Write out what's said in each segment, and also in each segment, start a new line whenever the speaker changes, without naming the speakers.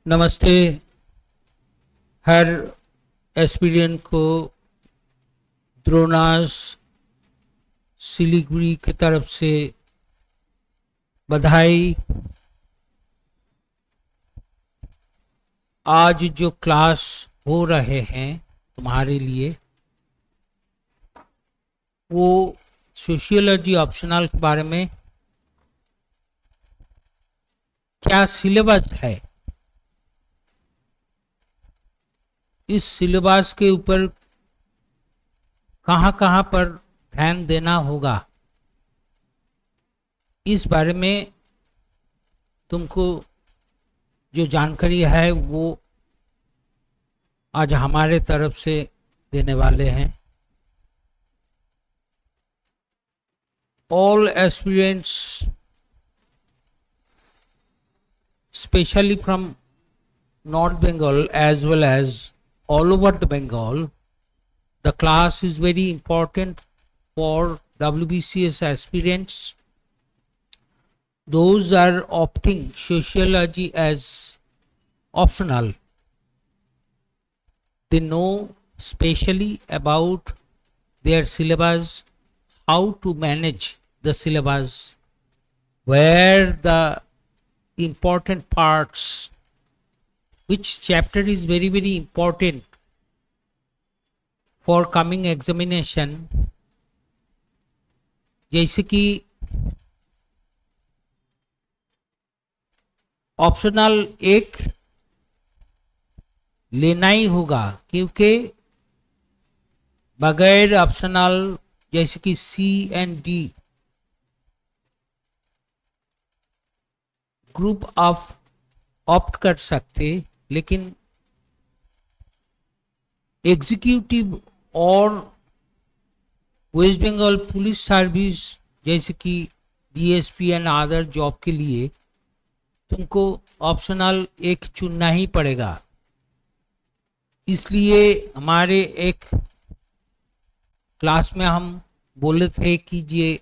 नमस्ते। हर एस्पिरेंट को द्रोणास सिलीगुड़ी की तरफ से बधाई। आज जो क्लास हो रहे हैं तुम्हारे लिए वो सोशियोलॉजी ऑप्शनल के बारे में क्या सिलेबस है, इस सिलेबस के ऊपर कहाँ पर ध्यान देना होगा, इस बारे में तुमको जो जानकारी है वो आज हमारे तरफ से देने वाले हैं। All aspirants especially from North Bengal as well as all over the Bengal, the class is very important for WBCS aspirants. Those are opting sociology as optional. They know specially about their syllabus, how to manage the syllabus, where the important parts, which chapter is very important for coming examination। जैसे कि optional एक लेना ही होगा, क्योंकि बगैर optional जैसे कि C and D group of opt कर सकते, लेकिन एग्जीक्यूटिव और वेस्ट बंगाल पुलिस सर्विस जैसे कि डीएसपी एंड अदर जॉब के लिए तुमको ऑप्शनल एक चुनना ही पड़ेगा। इसलिए हमारे एक क्लास में हम बोले थे कि ये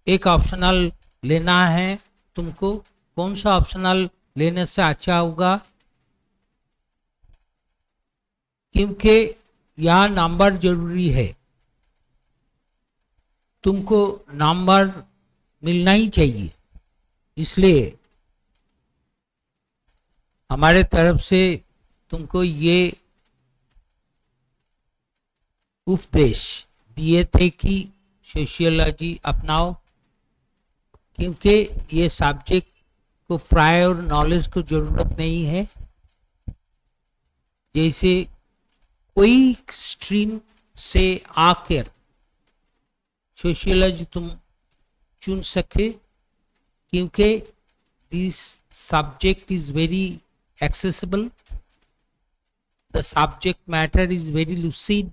एक ऑप्शनल लेना है, तुमको कौन सा ऑप्शनल लेने से अच्छा होगा, क्योंकि यहाँ नंबर जरूरी है, तुमको नंबर मिलना ही चाहिए। इसलिए हमारे तरफ से तुमको ये उपदेश दिए थे कि सोशियोलॉजी अपनाओ, क्योंकि ये सब्जेक्ट को प्रायर नॉलेज को जरूरत नहीं है। जैसे कोई स्ट्रीम से आकर सोशियोलॉजी तुम चुन सके, क्योंकि this subject is very accessible, the subject matter is very lucid,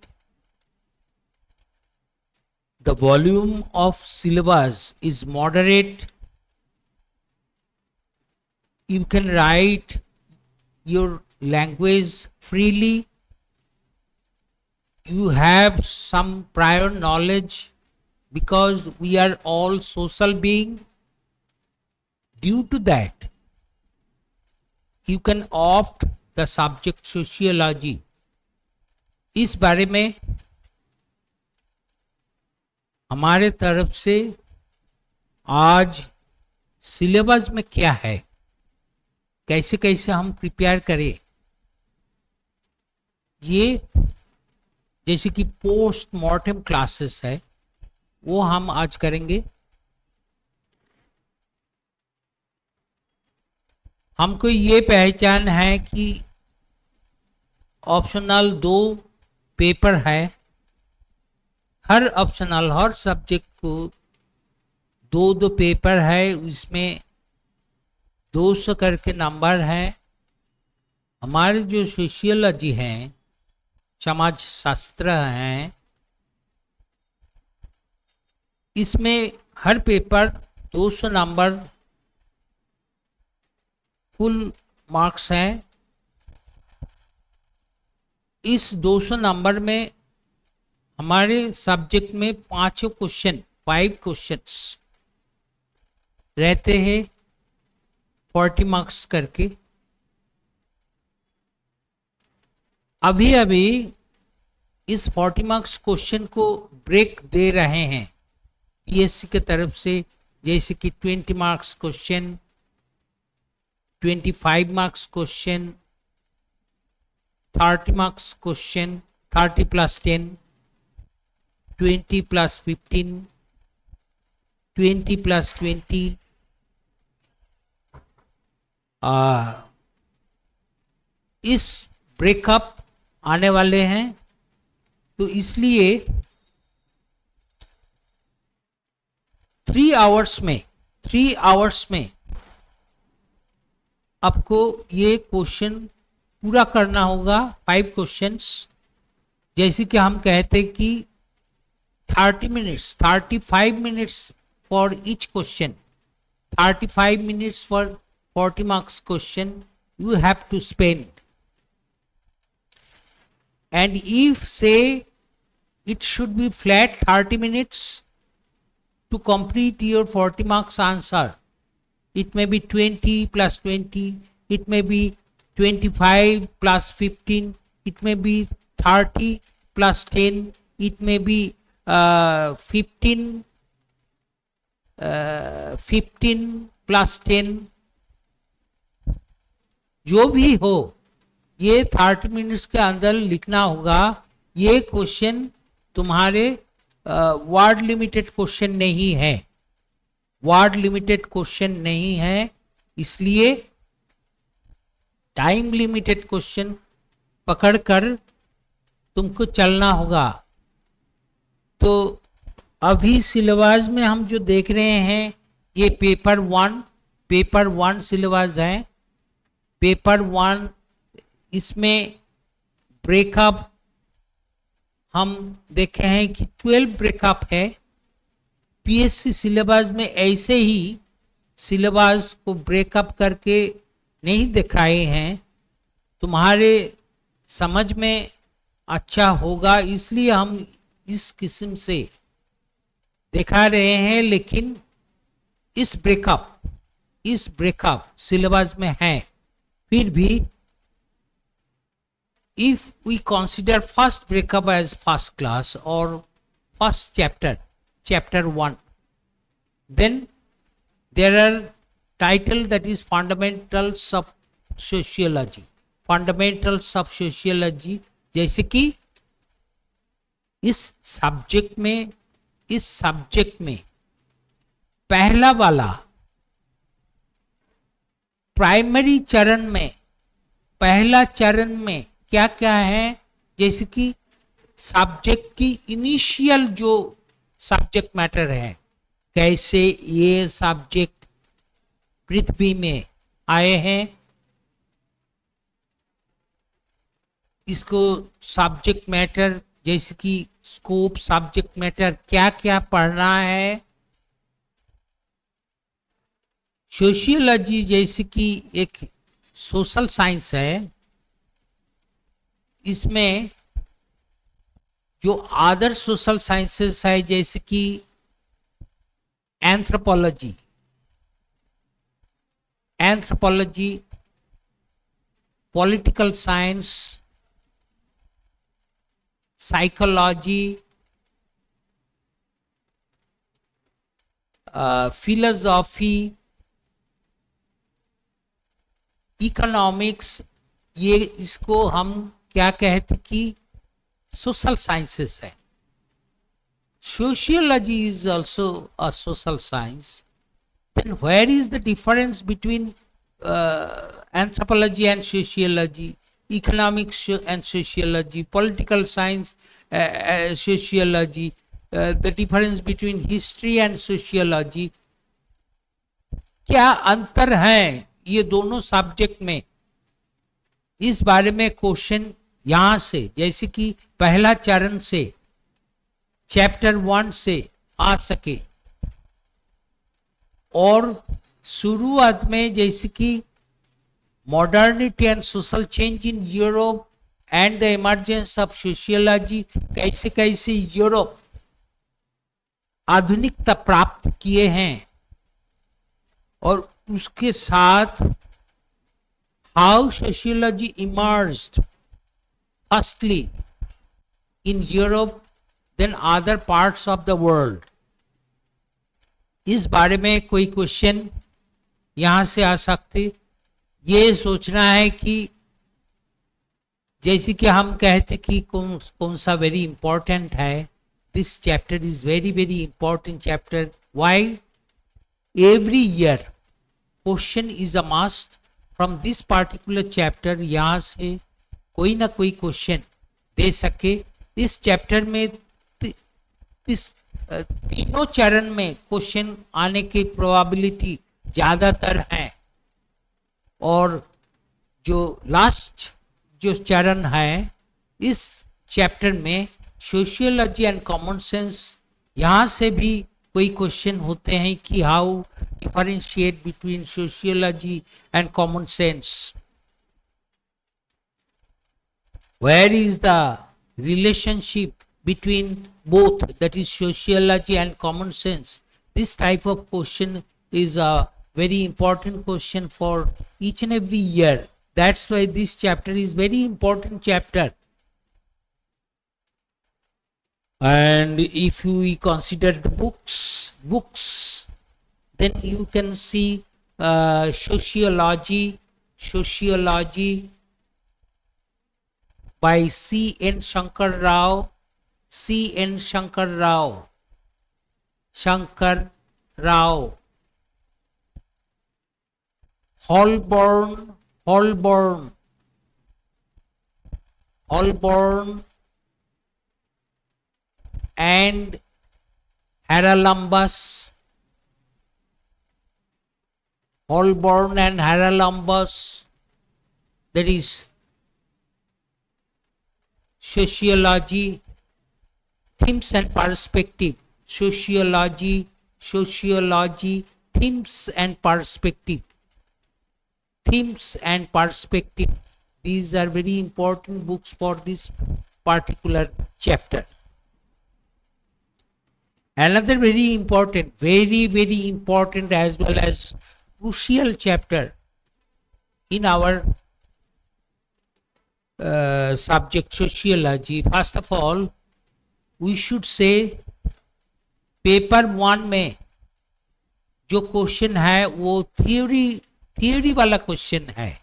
the volume of syllabus is moderate, you can write your language freely, you have some prior knowledge because we are all social being. Due to that you can opt the subject sociology। इस बारे में हमारे तरफ से आज syllabus में क्या है, कैसे कैसे हम प्रिपेयर करें, ये जैसे कि पोस्ट मॉर्टम क्लासेस है वो हम आज करेंगे। हमको ये पहचान है कि ऑप्शनल 2 पेपर है, हर ऑप्शनल हर सब्जेक्ट को 2 पेपर है, इसमें 200 करके नंबर है। हमारे जो सोशियोलॉजी हैं, समाज शास्त्र हैं, इसमें हर पेपर 200 नंबर फुल मार्क्स हैं। इस 200 नंबर में हमारे सब्जेक्ट में 5 क्वेश्चंस रहते हैं 40 मार्क्स करके। अभी अभी इस 40 मार्क्स क्वेश्चन को ब्रेक दे रहे हैं पीएससी के तरफ से, जैसे कि 20 marks question, 25 marks question, 30 marks question, 30 + 10, 20 + 15, 20 + 20, इस ब्रेकअप आने वाले हैं। तो इसलिए 3 आवर्स में आपको ये क्वेश्चन पूरा करना होगा, 5 क्वेश्चंस। जैसे कि हम कहते कि 30 minutes, 35 minutes for each question, 35 minutes for 40 marks question you have to spend. And if say it should be flat 30 minutes to complete your 40 marks answer, it may be 20 + 20, it may be 25 + 15, it may be 30 + 10, it may be 15 + 10, जो भी हो ये 30 minutes के अंदर लिखना होगा। ये question तुम्हारे वर्ड लिमिटेड क्वेश्चन नहीं है, वर्ड लिमिटेड क्वेश्चन नहीं है, इसलिए टाइम लिमिटेड क्वेश्चन पकड़कर तुमको चलना होगा। तो अभी सिलेबस में हम जो देख रहे हैं ये पेपर 1 सिलेबस है। पेपर 1 इसमें ब्रेकअप हम देखे हैं कि 12 ब्रेकअप है। पीएससी सिलेबस में ऐसे ही सिलेबस को ब्रेकअप करके नहीं दिखाए हैं, तुम्हारे समझ में अच्छा होगा इसलिए हम इस किस्म से दिखा रहे हैं। लेकिन इस ब्रेकअप सिलेबस में है। फिर भी if we consider first breakup as first class or first chapter 1, then there are title that is fundamentals of sociology, जैसे कि इस सब्जेक्ट में पहला वाला प्राइमरी चरण में, पहला चरण में क्या क्या है, जैसे कि सब्जेक्ट की इनिशियल जो सब्जेक्ट मैटर है, कैसे ये सब्जेक्ट पृथ्वी में आए हैं, इसको सब्जेक्ट मैटर जैसे कि स्कोप, सब्जेक्ट मैटर क्या क्या पढ़ना है। सोशियोलॉजी जैसे कि एक सोशल साइंस है, इसमें जो अदर सोशल साइंसेस है जैसे कि anthropology, political science, psychology, philosophy, economics, ये इसको हम क्या कहते कि सोशल साइंसेस है। Sociology is also a social science. Then where is the difference between anthropology and sociology, economics and sociology, political science, sociology, the difference between history and sociology, क्या अंतर है ये दोनों सब्जेक्ट में, इस बारे में क्वेश्चन यहां से जैसे कि पहला चरण से चैप्टर 1 से आ सके। और शुरुआत में जैसे कि modernity and social change in Europe and the emergence of sociology, कैसे कैसे यूरोप आधुनिकता प्राप्त किए हैं, और उसके साथ how sociology emerged firstly in Europe then other parts of the world. इस बारे में कोई क्वेश्चन यहां से आ सकते? ये सोचना है कि जैसे कि हम कहते कि कौन सा वेरी इंपॉर्टेंट है. This chapter is very very important chapter. Why? Every year question is a must from this particular chapter. यहाँ से कोई ना कोई क्वेश्चन दे सके. इस चैप्टर में तीनों चरण में क्वेश्चन आने की प्रोबेबिलिटी ज्यादातर है. और जो लास्ट जो चरण है इस चैप्टर में सोशियोलॉजी एंड कॉमन सेंस, यहाँ से भी कोई क्वेश्चन होते हैं कि how differentiate between sociology and common sense. Where is the relationship between both, that is sociology and common sense. This type of question is a very important question for each and every year. That's why this chapter is very important chapter. And if we consider the books, then you can see sociology by C.N. Shankar Rao, Holborn and Haralambous. That is sociology, themes and perspective. Sociology, themes and perspective. These are very important books for this particular chapter. Another very important as well as crucial chapter in our subject sociology. First of all, we should say paper 1 में जो question है वो theory वाला question है,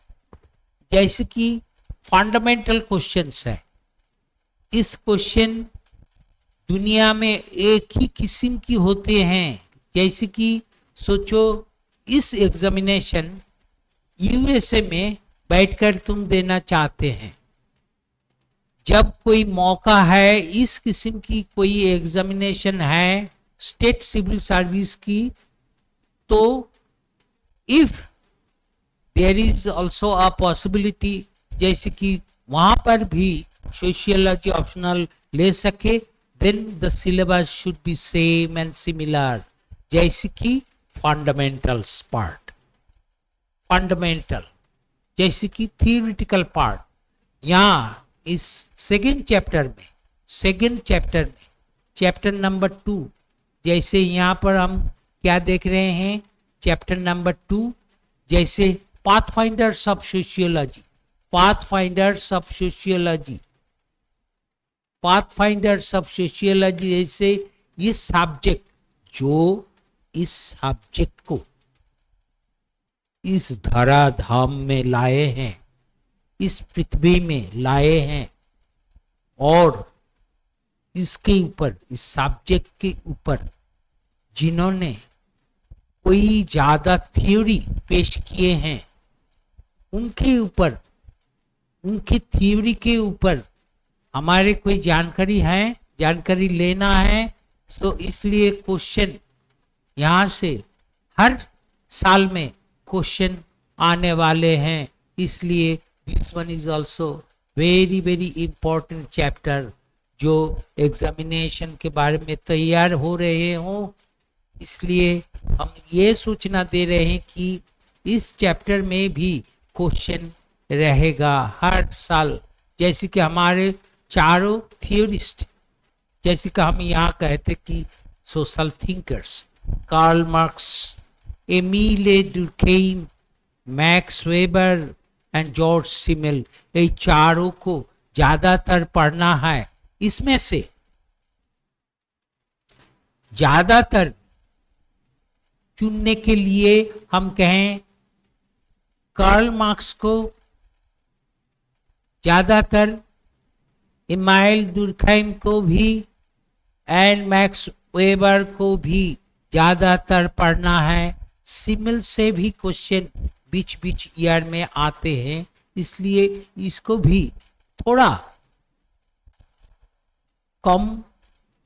जैसे कि fundamental questions है. इस क्वेश्चन दुनिया में एक ही किस्म की होते हैं. जैसे कि सोचो इस एग्जामिनेशन यूएसए में बैठकर तुम देना चाहते हैं. जब कोई मौका है, इस किस्म की कोई एग्जामिनेशन है स्टेट सिविल सर्विस की, तो if there is also a possibility जैसे कि वहां पर भी सोशियोलॉजी ऑप्शनल ले सके, then the syllabus should be same and similar. जैसे कि फंडामेंटल्स पार्ट, जैसे कि थियोरिटिकल पार्ट. यहाँ इस सेकेंड चैप्टर में चैप्टर नंबर 2, जैसे यहाँ पर हम क्या देख रहे हैं, चैप्टर नंबर 2 जैसे पाथफाइंडर्स ऑफ सोशियोलॉजी, जैसे ये सब्जेक्ट जो इस सब्जेक्ट को इस धराधाम में लाए हैं, इस पृथ्वी में लाए हैं, और इसके ऊपर, इस सब्जेक्ट के ऊपर जिन्होंने कोई ज्यादा थ्योरी पेश किए हैं, उनके ऊपर, उनकी थ्योरी के ऊपर हमारे कोई जानकारी लेना है. तो इसलिए क्वेश्चन यहाँ से हर साल में क्वेश्चन आने वाले हैं. इसलिए this one is also very important chapter जो एग्जामिनेशन के बारे में तैयार हो रहे हों. इसलिए हम ये सूचना दे रहे हैं कि इस चैप्टर में भी क्वेश्चन रहेगा हर साल. जैसे कि हमारे चारों थियोरिस्ट, जैसे कि हम यहाँ कहते कि social thinkers, Karl Marx, Emile Durkheim, Max Weber and George Simmel, ये चारों को ज्यादातर पढ़ना है। इसमें से ज्यादातर चुनने के लिए हम कहें कार्ल मार्क्स को ज्यादातर, इमाइल दुर्खैम को भी एंड मैक्स वेबर को भी ज्यादातर पढ़ना है। सिमिल से भी क्वेश्चन बीच बीच ईयर में आते हैं, इसलिए इसको भी थोड़ा कम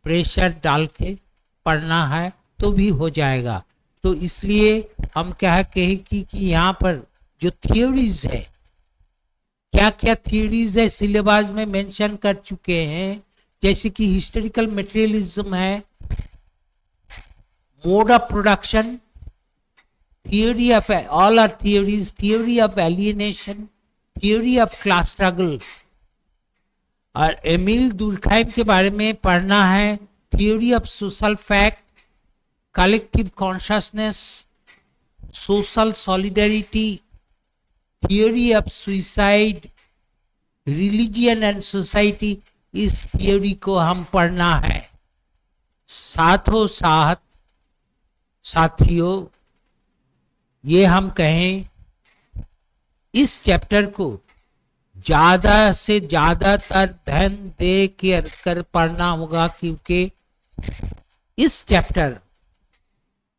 प्रेशर डाल के पढ़ना है तो भी हो जाएगा। तो इसलिए हम क्या कहें कि यहाँ पर जो थियोरीज है, क्या क्या थियोरीज है सिलेबस में मेंशन कर चुके हैं, जैसे कि हिस्टोरिकल मटेरियलिज्म है, mode of production, theory of all our theories, theory of alienation, theory of class struggle। और एमिल दुर्खैम के बारे में पढ़ना है, theory of social fact, collective consciousness, social solidarity, theory of suicide, religion and society। इस theory को हम पढ़ना है। साथों साथ साथियों, ये हम कहें इस चैप्टर को ज्यादा से ज्यादातर ध्यान दे कर पढ़ना होगा, क्योंकि इस chapter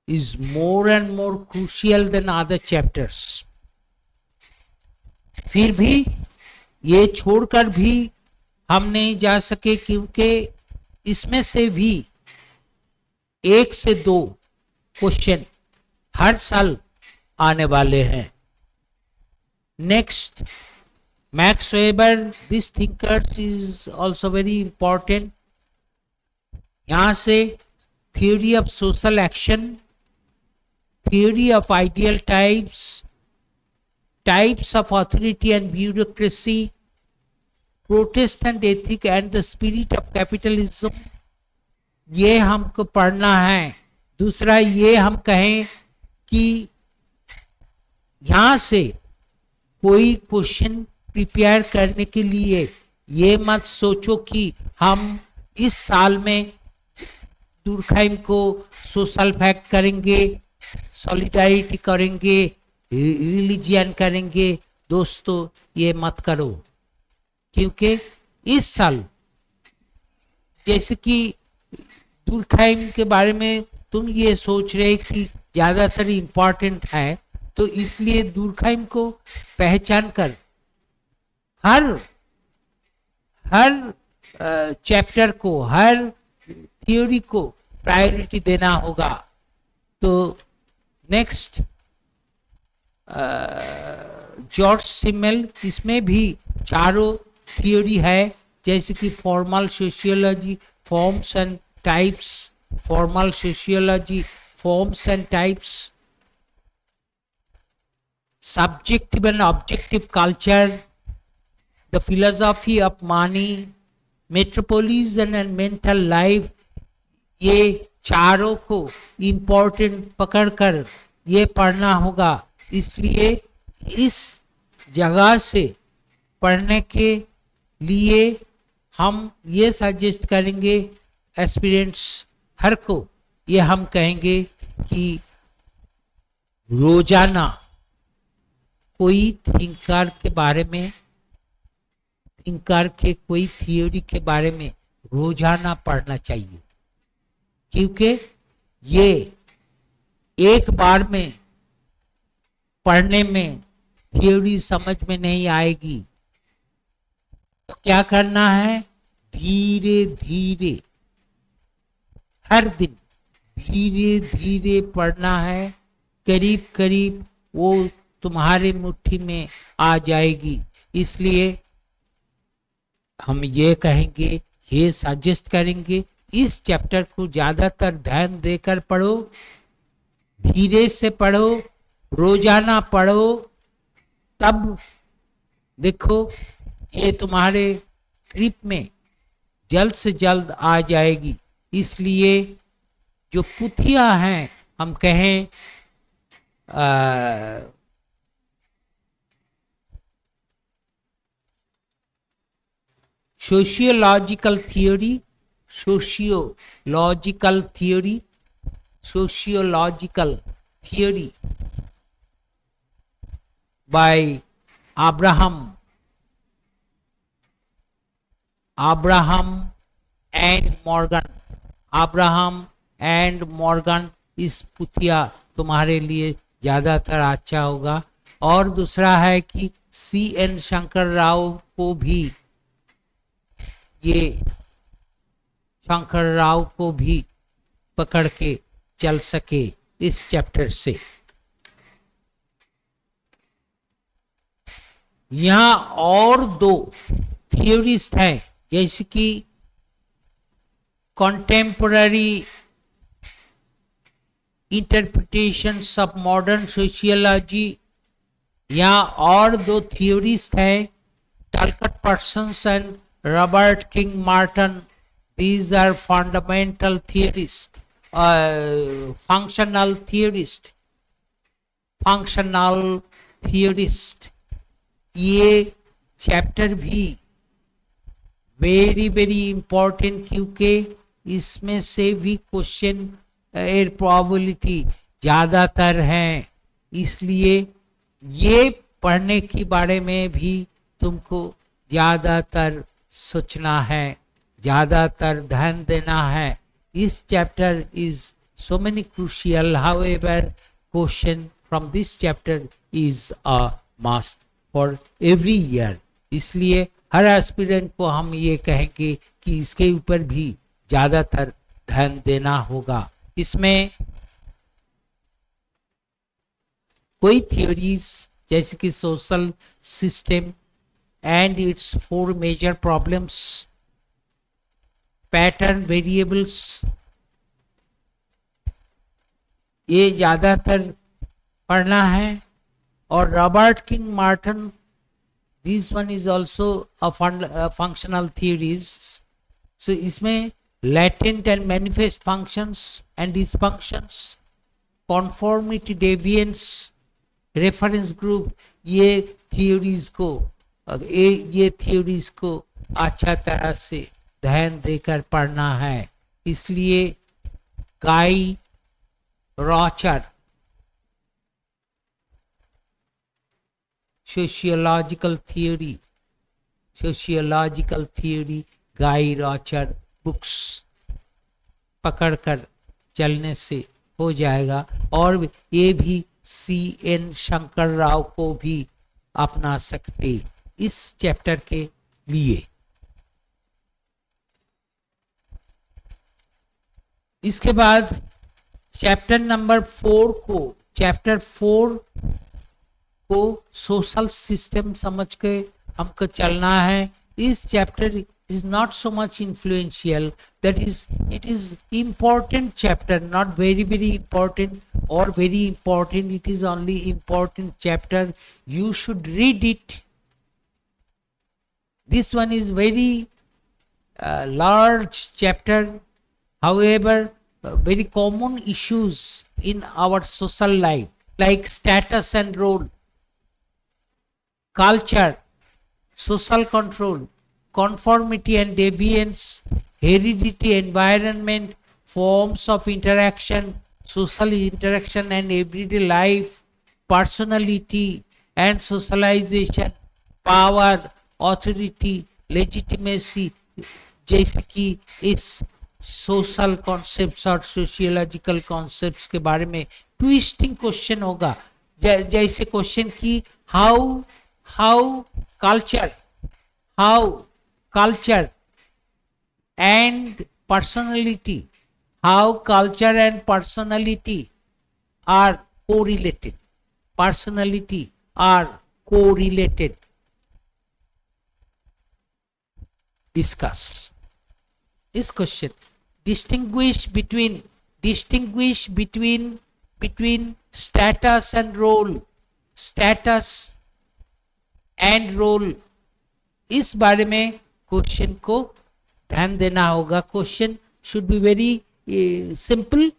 is more and more crucial than other chapters. फिर भी ये छोड़कर भी हम नहीं जा सके, क्योंकि इसमें से भी 1 से 2 क्वेश्चन हर साल आने वाले हैं। Next, max weber, this thinkers is also very important. यहां से theory of social action, theory of ideal types, types of authority and bureaucracy, Protestant ethic and the spirit of capitalism, ये हमको पढ़ना है। दूसरा, ये हम कहें कि यहां से कोई क्वेश्चन प्रिपेयर करने के लिए ये मत सोचो कि हम इस साल में दुर्खैम को सोशल फैक्ट करेंगे, सॉलिडारिटी करेंगे, रिलीजियन करेंगे। दोस्तों, ये मत करो, क्योंकि इस साल जैसे कि दुर्खैम के बारे में तुम ये सोच रहे कि ज्यादातर इम्पोर्टेंट है, तो इसलिए दुर्खैम को पहचान कर हर चैप्टर को, हर थियोरी को प्रायोरिटी देना होगा। तो नेक्स्ट, जॉर्ज सिमेल, इसमें भी चारों थियोरी है, जैसे कि formal sociology, forms and types, formal sociology, forms and types, subjective and objective culture, the philosophy of money, metropolis and mental life। ये चारों को इम्पोर्टेंट पकड़कर ये पढ़ना होगा। इसलिए इस जगह से पढ़ने के लिए हम ये सजेस्ट करेंगे एस्पिरेंट्स हर को, ये हम कहेंगे कि रोजाना कोई थिंकर के बारे में, थिंकर के कोई थियोरी के बारे में रोजाना पढ़ना चाहिए, क्योंकि ये एक बार में पढ़ने में थियोरी समझ में नहीं आएगी। तो क्या करना है, धीरे धीरे हर दिन धीरे धीरे पढ़ना है, करीब करीब वो तुम्हारे मुट्ठी में आ जाएगी। इसलिए हम ये कहेंगे, ये सजेस्ट करेंगे, इस चैप्टर को ज्यादातर ध्यान देकर पढ़ो, धीरे से पढ़ो, रोजाना पढ़ो, तब देखो ये तुम्हारे ग्रिप में जल्द से जल्द आ जाएगी। इसलिए जो पुथिया हैं, हम कहें sociological theory, sociological theory, sociological theory by Abraham and Morgan. Abraham and Morgan, इस पुथिया तुम्हारे लिए ज्यादातर अच्छा होगा। और दूसरा है कि C.N. शंकर राव को भी, ये शंकर राव को भी पकड़ के चल सके इस चैप्टर से। यहाँ और दो थियोरिस्ट हैं, जैसे कि contemporary interpretations of modern sociology, या और दो थियोरिस्ट हैं, Talcott Parsons and Robert King Merton. These are fundamental theorists, functional theorist, functional theorist। ये चैप्टर भी वेरी वेरी इंपॉर्टेंट, क्योंकि इसमें से भी क्वेश्चन एयर प्रोबेबिलिटी ज़्यादातर हैं, इसलिए ये पढ़ने के बारे में भी तुमको ज़्यादातर सोचना है, ज़्यादातर ध्यान देना है। इस chapter is so many crucial, however question from this chapter is a must for every year. इसलिए हर एस्पिरेंट को हम ये कहेंगे कि इसके ऊपर भी ज़्यादातर ध्यान देना होगा। इसमें कोई थ्योरीज जैसे कि social system and its 4 major problems, pattern variables, ये ज़्यादातर पढ़ना है। और Robert King Merton, this one is also a functional theories, so इसमें latent and manifest functions and dysfunctions, conformity, deviance, reference group, ये theories को अच्छा तरह से ध्यान देकर पढ़ना है। इसलिए गाई रॉचर sociological theory, गाई रॉचर बुक्स पकड़कर चलने से हो जाएगा। और ये भी C.N. शंकर राव को भी अपना सकते इस चैप्टर के लिए। इसके बाद चैप्टर नंबर 4 को सोशल सिस्टम समझ के हमको चलना है। इस chapter is not so much influential, that is, it is important chapter, not very very important or very important, it is only important chapter, you should read it. This one is very large chapter, however very common issues in our social life like status and role, culture, social control, conformity and deviance, heredity, environment, forms of interaction, social interaction and everyday life, personality and socialization, power, authority, legitimacy, जैसे कि इस social concepts और sociological concepts के बारे में twisting question होगा। जैसे question की how culture and personality are correlated. Discuss this question. Distinguish between status and role. इस बारे में क्वेश्चन को ध्यान देना होगा। Question should be very simple,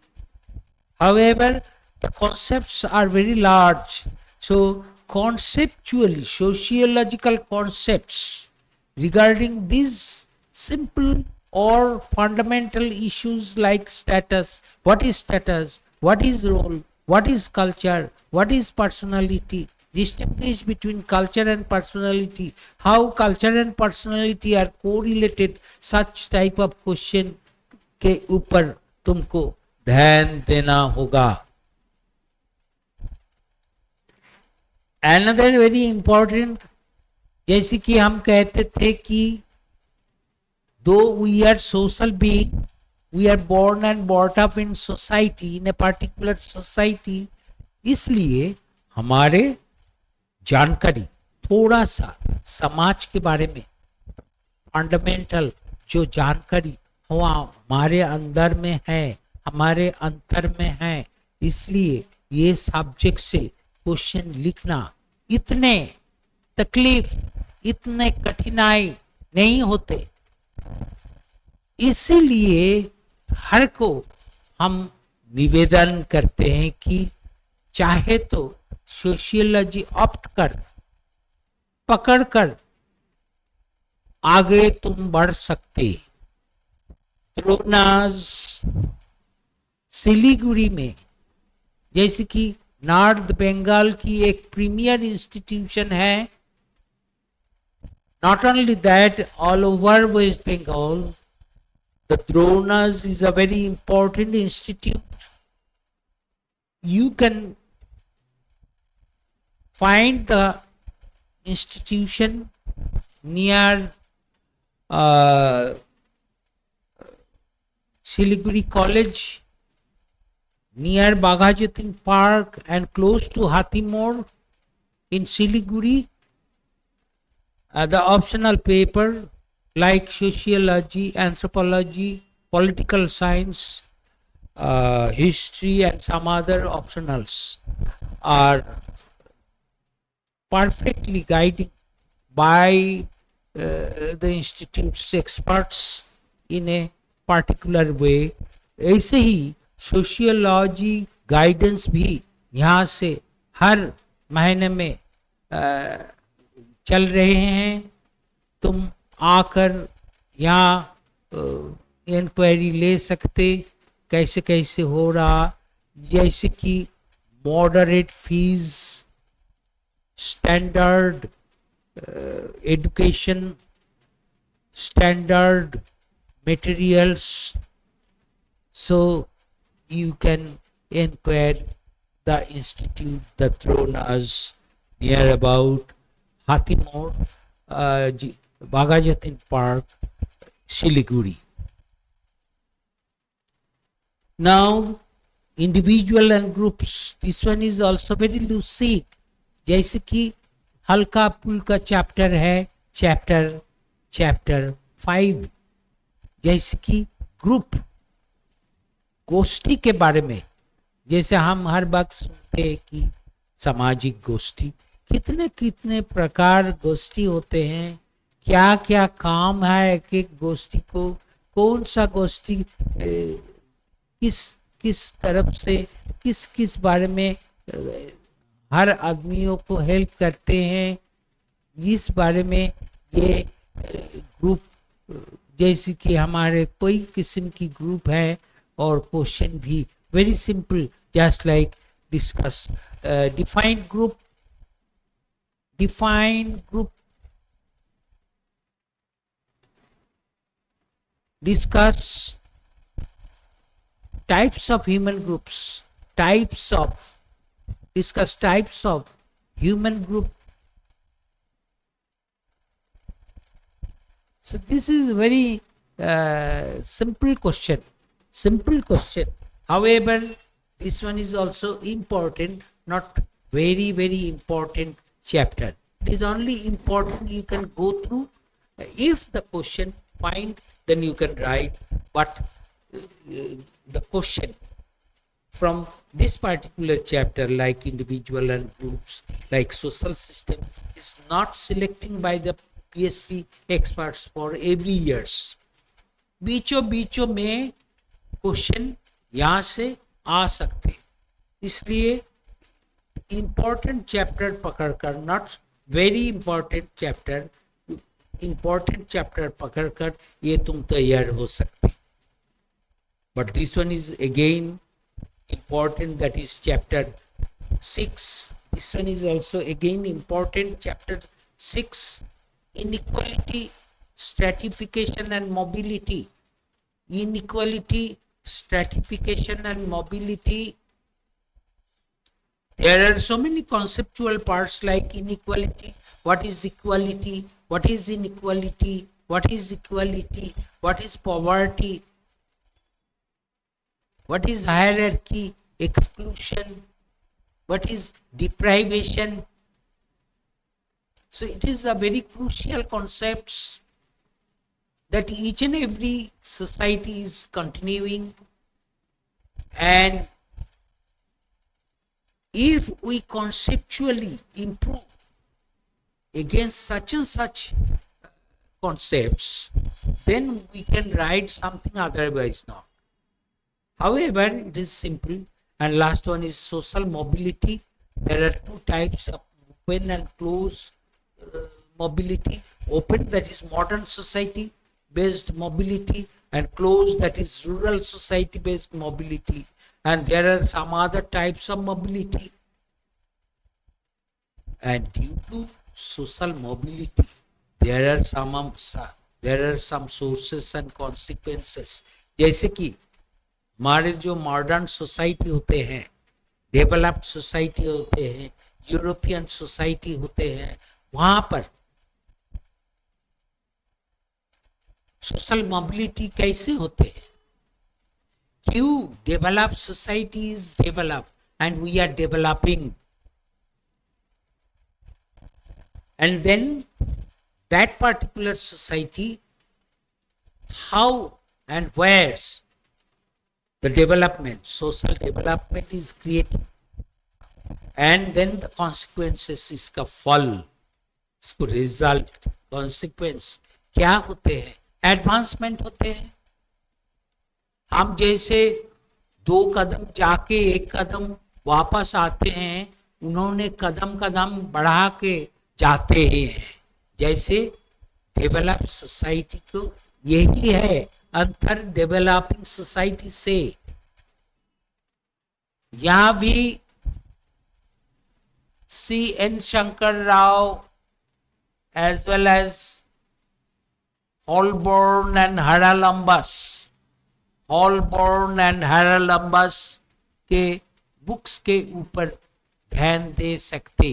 however the concepts are very large, so conceptually sociological concepts regarding these simple or fundamental issues like status. What is status? What is role? What is culture? What is personality? Distinguish between culture and personality. How culture and personality are correlated. Such type of question के ऊपर तुमको ध्यान देना होगा. Another very important, जैसे कि हम कहते थे कि though we are social being, we are born and brought up in society, in a particular society, इसलिए हमारे जानकारी थोड़ा सा समाज के बारे में फंडामेंटल जो जानकारी हो हमारे अंदर में है, हमारे अंतर में है, इसलिए ये सब्जेक्ट से क्वेश्चन लिखना इतने तकलीफ, इतने कठिनाई नहीं होते. इसीलिए हर को हम निवेदन करते हैं कि चाहे तो सोशियोलॉजी ऑप्ट कर, पकड़ कर आगे तुम बढ़ सकते. द्रोणास सिलीगुड़ी में, जैसे कि नॉर्थ बंगाल की एक प्रीमियर इंस्टीट्यूशन है. Not only that, all over west Bengal the Dronas is a very important institute. You can find the institution near Siliguri College, near Bagajatin Park and close to Hatimor in Siliguri. The optional paper like sociology, anthropology, political science, history and some other optionals are perfectly guided by the institute's experts in a particular way. ऐसे ही sociology guidance भी यहाँ से हर महीने में चल रहे हैं. तुम आकर यहाँ इंक्वायरी ले सकते कैसे कैसे हो रहा, जैसे कि moderate fees, standard education, standard materials, so you can inquire the institute, the Dronas, near about Hatimor, Bagajatin Park, Siliguri. Now, individual and groups, this one is also very lucid. जैसे कि हल्का फुल्का चैप्टर है, chapter 5. जैसे कि group, गोष्ठी के बारे में, जैसे हम हर वक्त सुनते हैं कि सामाजिक गोष्ठी, कितने कितने प्रकार गोष्ठी होते हैं, क्या क्या काम है एक एक गोष्ठी को, कौन सा गोष्ठी किस तरफ से किस बारे में हर आदमियों को हेल्प करते हैं, इस बारे में ये ग्रुप, जैसे कि हमारे कोई किस्म की ग्रुप है और क्वेश्चन भी very simple, just like discuss define group, discuss types of human groups, discuss types of human group. So this is a very simple question. However, this one is also important, not very important chapter. It is only important you can go through. If the question find, then you can write. But the question from this particular chapter, like individual and groups, like social system, is not selecting by the PSC experts for every years. बीचों में question यहाँ से आ सकते, इसलिए important chapter पकड़कर, not very important chapter, important chapter पकड़कर ये तुम तैयार हो सकते. But this one is again important, that is chapter 6. This one is also again important, chapter 6, inequality, stratification and mobility. Inequality, stratification and mobility. There are so many conceptual parts like inequality, what is equality, what is inequality, what is equality, what is poverty, what is hierarchy, exclusion, what is deprivation. So it is a very crucial concepts that each and every society is continuing, and if we conceptually improve against such and such concepts, then we can write something, otherwise not. However, it is simple. And last one is social mobility. There are two types of open and closed mobility. Open, that is modern society based mobility, and closed, that is rural society based mobility. And there are some other types of mobility. And due to social mobility, there are some sources and consequences. जैसे कि हमारे जो modern society होते हैं, developed society होते हैं, European society होते हैं, वहां पर सोशल मोबिलिटी कैसे होते हैं? क्यों? Developed society is developed and we are developing, and then that particular society, how and where's the development, social development is created, and then the consequences, इसका फल, इसको रिजल्ट, कॉन्सिक्वेंस क्या होते हैं? एडवांसमेंट होते हैं. हम जैसे 2 कदम जाके 1 कदम वापस आते हैं, उन्होंने कदम कदम बढ़ा के जाते हैं. जैसे डेवलप्ड सोसाइटी को यही है अंतर डेवलपिंग सोसाइटी से. यहां भी C.N. Shankar Rao as well as Holborn and Haralambous के बुक्स के ऊपर ध्यान दे सकते.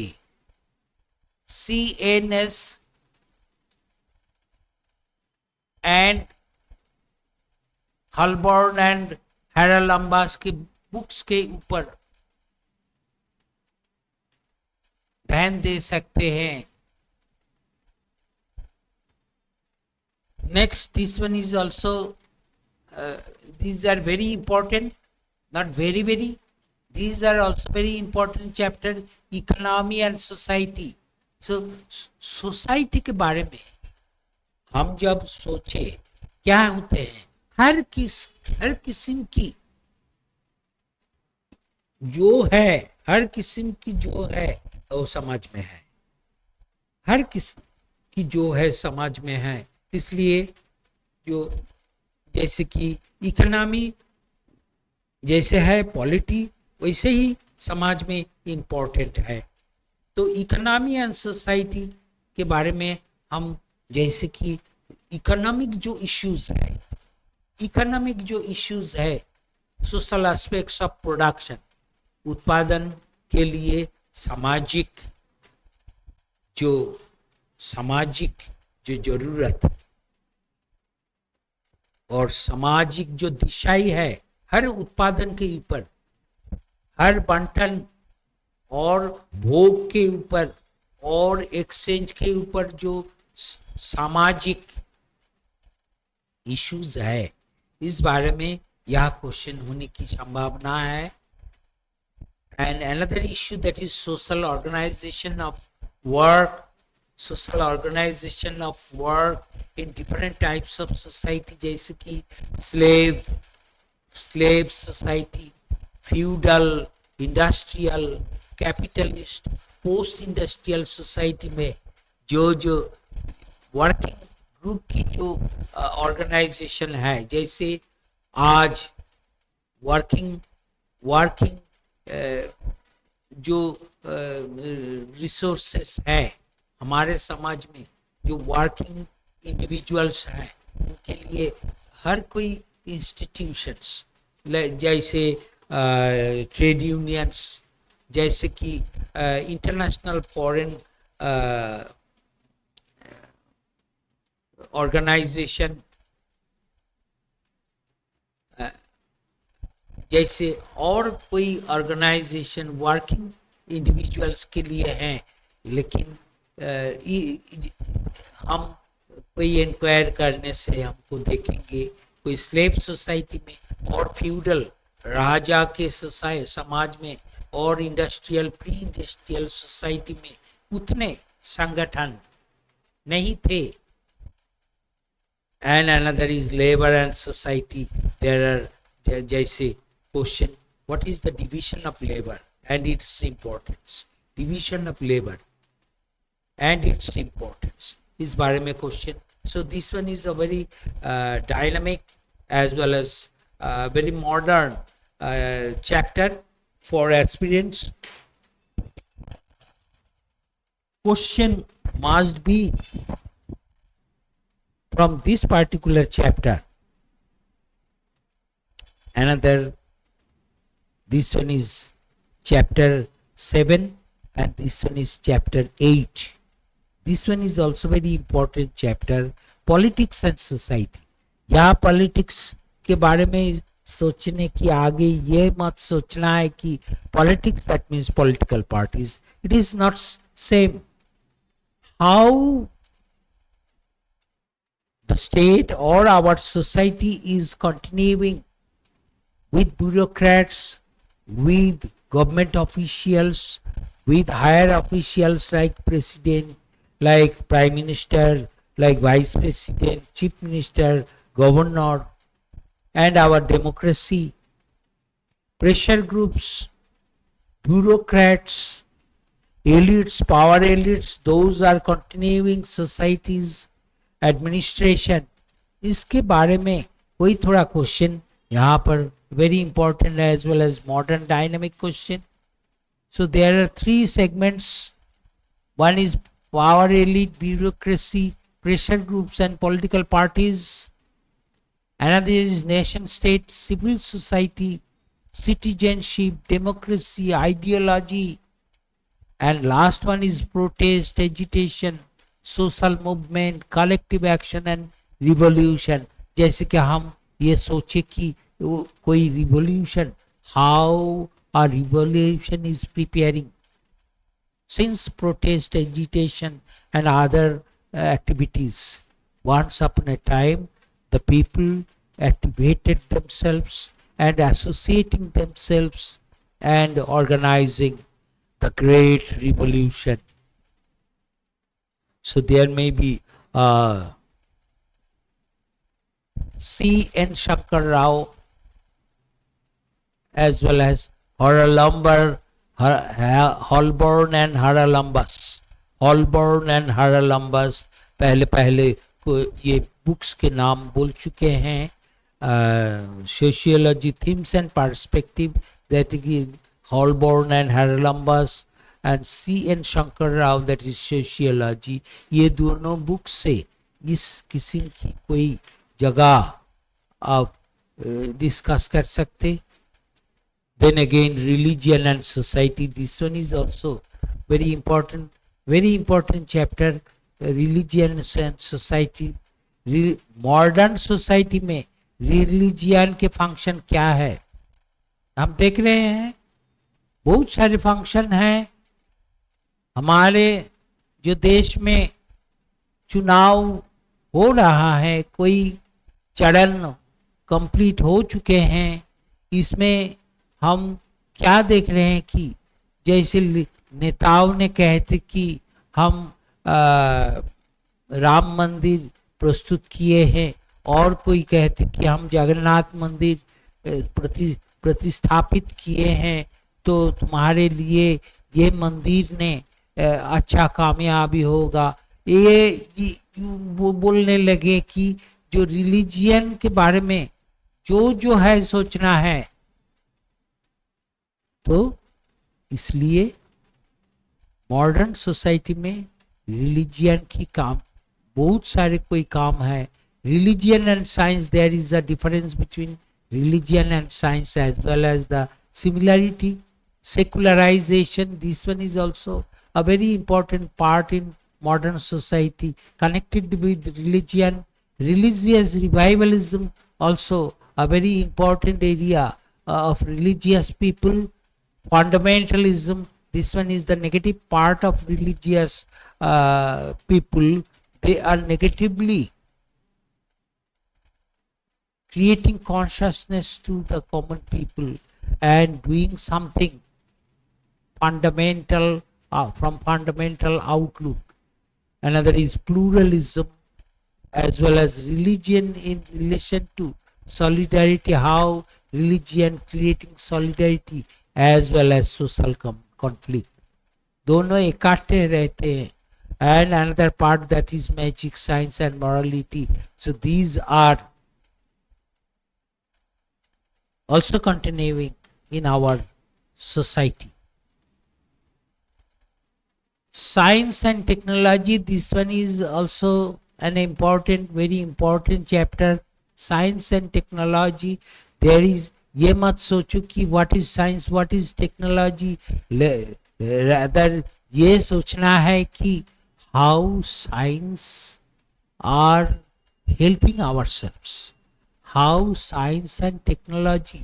C.N.S. and Holborn and Haralambous की बुक्स के ऊपर ध्यान दे सकते हैं. Next, this one is also these are very important, not very, these are also very important chapter, economy and society. So society के बारे में हम जब सोचे क्या होते हैं, हर किस्म की जो है वो समाज में है. हर किस्म की जो है समाज में है. इसलिए जो जैसे कि इकोनॉमी जैसे है पॉलिटी, वैसे ही समाज में इम्पोर्टेंट है. तो इकोनॉमी एंड सोसाइटी के बारे में हम जैसे कि इकोनॉमिक जो इश्यूज है, सोशल एस्पेक्ट्स ऑफ प्रोडक्शन, उत्पादन के लिए सामाजिक जो जरूरत और सामाजिक जो दिशाई है, हर उत्पादन के ऊपर, हर बंटन और भोग के ऊपर और एक्सचेंज के ऊपर जो सामाजिक इश्यूज है, इस बारे में यह क्वेश्चन होने की संभावना है. And another issue, that is social organization of work in different types of society, जैसे कि slave society, feudal, industrial, capitalist, post industrial society में जो वर्किंग ग्रुप की जो ऑर्गेनाइजेशन है, जैसे आज वर्किंग वर्किंग जो रिसोर्सेस है हमारे समाज में, जो वर्किंग इंडिविजुअल्स हैं, उनके लिए हर कोई इंस्टीट्यूशंस जैसे ट्रेड यूनियंस, जैसे कि इंटरनेशनल फॉरेन ऑर्गेनाइजेशन, जैसे और कोई ऑर्गेनाइजेशन वर्किंग इंडिविजुअल्स के लिए हैं। लेकिन हम कोई इंक्वायर करने से हमको देखेंगे कोई स्लेव सोसाइटी में और फ्यूडल राजा के समाज में और इंडस्ट्रियल प्री इंडस्ट्रियल सोसाइटी में उतने संगठन नहीं थे। And another is labour and society, there are जैसे question what is the division of labour and its importance, division of labour and its importance, इस बारे में question. So this one is a very dynamic as well as very modern chapter for aspirants. Question must be from this particular chapter. Another, this one is chapter 7 and this one is chapter 8. This one is also very important chapter, politics and society. यहाँ politics के बारे में सोचने की आगे ये मत सोचना है कि politics that means political parties, it is not same. How the state or our society is continuing with bureaucrats, with government officials, with higher officials like president, like prime minister, like vice president, chief minister, governor, and our democracy, pressure groups, bureaucrats, elites, power elites, those are continuing societies, administration, इसके बारे में कोई थोड़ा question यहाँ पर very important as well as modern dynamic question. So there are three segments. One is power elite, bureaucracy, pressure groups and political parties. Another is nation state, civil society, citizenship, democracy, ideology. And last one is protest, agitation, social movement, collective action and revolution. जैसे कि हम ये सोचे कि कोई revolution, how a revolution is preparing. Since protest, agitation and other activities, once upon a time the people activated themselves and associating themselves and organizing the great revolution. So there may be C.N. Shankar Rao as well as Haralambar, Holborn and Haralambas. Holborn and Haralambas पहले को ये books के नाम बोल चुके हैं. Sociology, Themes and Perspective, that is Holborn and Haralambas, and C.N. Shankar Rao, that is Sociology. ये दोनों बुक से इस किस्म की कोई जगह आप डिस्कस कर सकते. Then again, religion and society. This one is also very important chapter. Religion and society. Modern society में रिलीजियन के फंक्शन क्या है हम देख रहे हैं. बहुत सारे फंक्शन हैं. हमारे जो देश में चुनाव हो रहा है, कोई चरण कंप्लीट हो चुके हैं. इसमें हम क्या देख रहे हैं कि जैसे नेताओं ने कहते कि हम राम मंदिर प्रस्तुत किए हैं, और कोई कहते कि हम जगन्नाथ मंदिर प्रतिस्थापित किए हैं, तो तुम्हारे लिए ये मंदिर ने अच्छा कामयाबी होगा. ये वो बोलने लगे कि जो रिलीजियन के बारे में जो है सोचना है, तो इसलिए मॉडर्न सोसाइटी में रिलीजियन की काम, बहुत सारे कोई काम है. Religion and science, there is a difference between religion and science as well as the similarity. Secularization, this one is also a very important part in modern society, connected with religion. Religious revivalism also a very important area of religious people. Fundamentalism, this one is the negative part of religious people. They are negatively creating consciousness to the common people and doing something fundamental from fundamental outlook. Another is pluralism as well as religion in relation to solidarity, how religion creating solidarity as well as social conflict. दोनों इकट्ठे रहते हैं. And another part, that is magic, science and morality. So these are also continuing in our society. Science and technology, this one is also an important, very important chapter. Science and technology, there is, ये मत सोचो कि what is science, what is technology, rather ये सोचना है कि how science are helping ourselves, how science and technology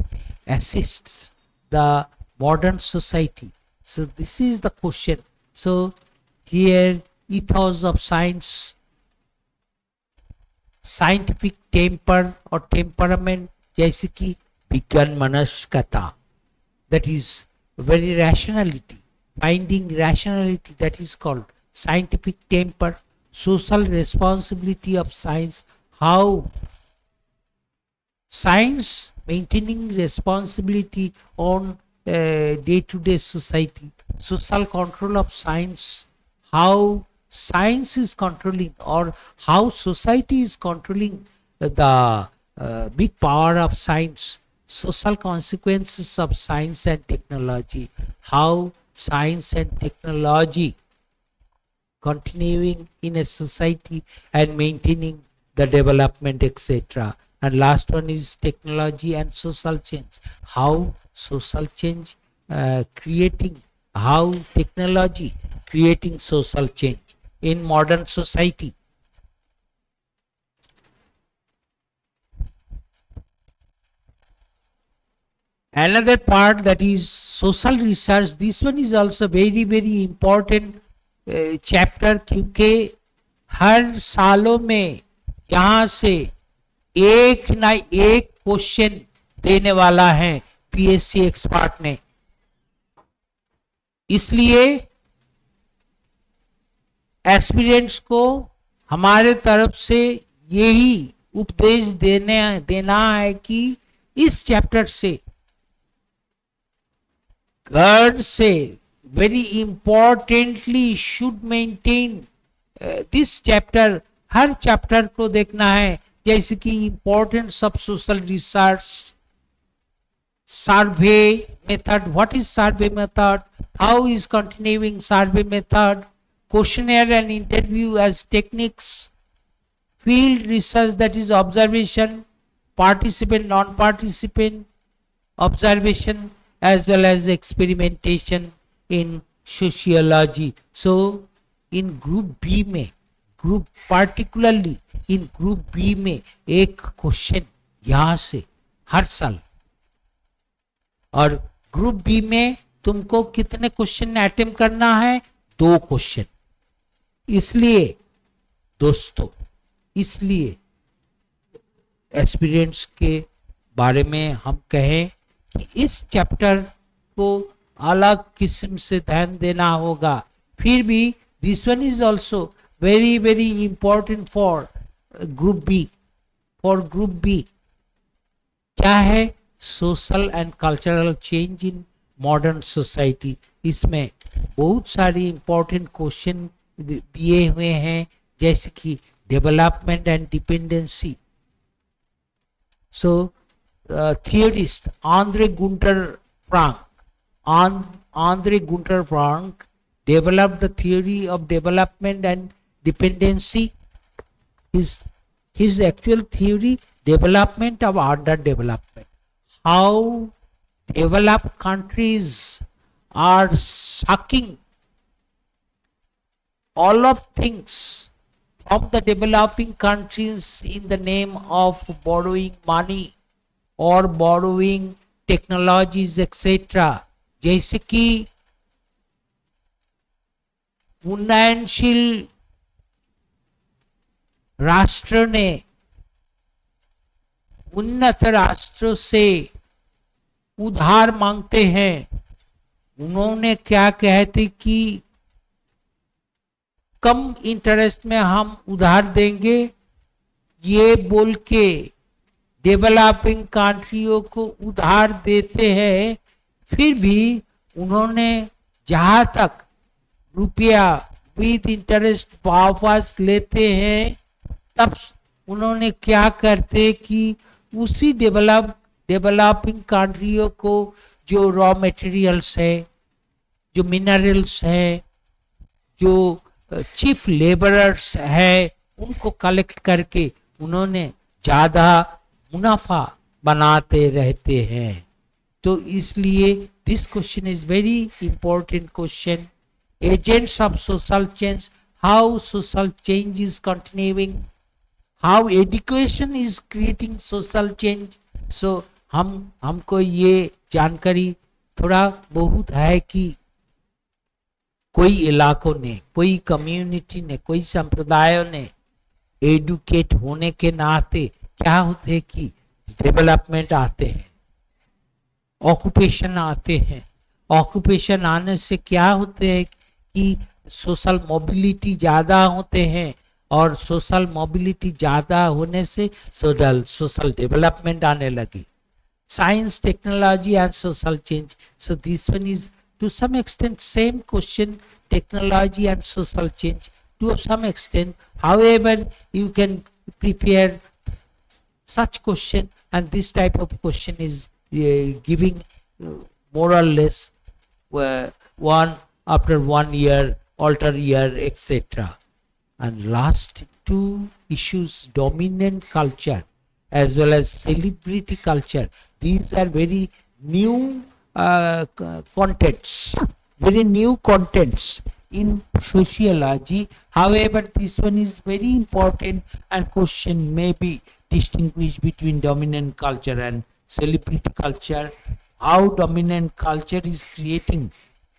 assists the modern society. So this is the question. So here, ethos of science, scientific temper or temperament, जैसे कि विज्ञान मनस्कता, that is very rationality, finding rationality, that is called scientific temper. Social responsibility of science, how science maintaining responsibility on day-to-day society. Social control of science, how science is controlling or how society is controlling the big power of science. Social consequences of science and technology, how science and technology continuing in a society and maintaining the development, etc. And last one is technology and social change, how social change creating, how technology creating social change in modern society. Another part, that is social research, this one is also very very important chapter, क्योंकि हर सालों में यहाँ से एक ना एक question देने वाला है पीएससी एक्सपर्ट ने. इसलिए एस्पिरेंट्स को हमारे तरफ से यही उपदेश देना है कि इस चैप्टर से घर से very importantly should maintain this chapter. Her chapter को देखना है, जैसे कि importance of social research, survey method, what is survey method, how is continuing survey method, questionnaire and interview as techniques, field research, that is observation, participant non-participant observation, as well as experimentation in sociology. So in group B में, group particularly in group B में एक question यहाँ से हर साल, और group B में तुमको कितने क्वेश्चन अटेम्प्ट करना है? 2 क्वेश्चन. इसलिए दोस्तों, इसलिए एस्पिरेंट्स के बारे में हम कहें कि इस चैप्टर को अलग किस्म से ध्यान देना होगा. फिर भी this one is also very very important for group B. For group B क्या है? Social and cultural change in modern society. इसमें बहुत सारी इंपॉर्टेंट क्वेश्चन दिए हुए हैं, जैसे कि development and dependency. So, theorist Andre Gunter Frank, Andre Gunter Frank developed the theory of development and dependency. His actual theory, development of underdevelopment. How developed countries are sucking all of things from the developing countries in the name of borrowing money और borrowing technologies etc. जैसे कि उन्नयनशील राष्ट्र ने उन्नत राष्ट्रों से उधार मांगते हैं. उन्होंने क्या कहते कि कम इंटरेस्ट में हम उधार देंगे, ये बोल के डेवलपिंग कंट्रियों को उधार देते हैं. फिर भी उन्होंने जहां तक रुपया विद इंटरेस्ट वापस लेते हैं, तब उन्होंने क्या करते कि उसी डेवलपिंग कंट्रियों को जो रॉ मटेरियल्स है, जो मिनरल्स है, जो चीफ लेबरर्स है, उनको कलेक्ट करके उन्होंने ज्यादा मुनाफा बनाते रहते हैं. तो इसलिए this question is very important question. Agents of social change, how social change is continuing, how education is creating social change. So हमको ये जानकारी थोड़ा बहुत है कि कोई इलाकों ने, कोई कम्युनिटी ने, कोई संप्रदायों ने एडुकेट होने के नाते क्या होते हैं कि डेवलपमेंट आते हैं, ऑक्यूपेशन आते हैं. ऑक्यूपेशन आने से क्या होते हैं कि सोशल मोबिलिटी ज़्यादा होते हैं, और सोशल मोबिलिटी ज़्यादा होने से सोशल डेवलपमेंट आने लगी. Science, technology and social change. So this one is to some extent same question, technology and social change to some extent. However, you can prepare such question, and this type of question is giving more or less one after 1 year, alter year, etc. And last two issues, dominant culture as well as celebrity culture. These are very new contents, very new contents in sociology. However, this one is very important, and question may be distinguished between dominant culture and celebrity culture. How dominant culture is creating